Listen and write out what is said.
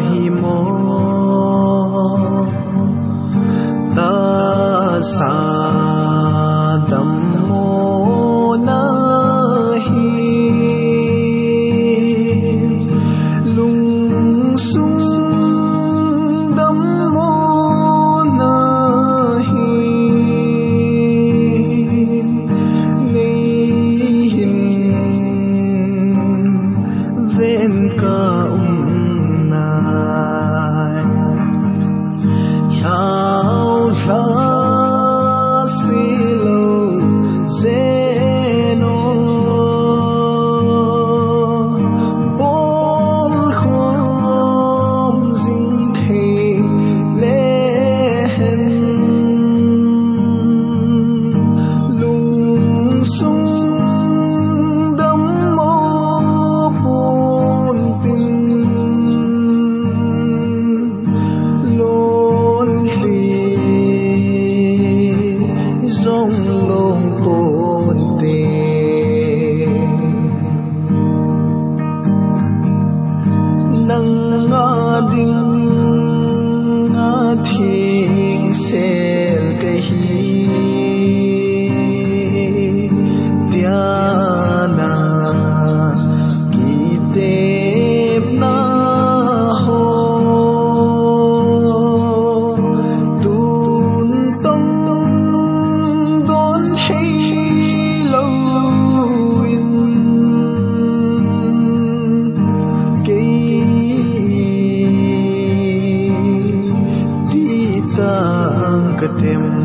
hi mo ta sa dam mo na hi lung sung dam mo na hi nei hin ven ka nai chao cha silo zeno bol khom jing the le hen lung sung dam mo pun tin lon phi dòng lông cồn tê nang nga ding nga thing sel ke hi tiana ki tep na ho tun tông don hay lâu in cây đi ta cái tem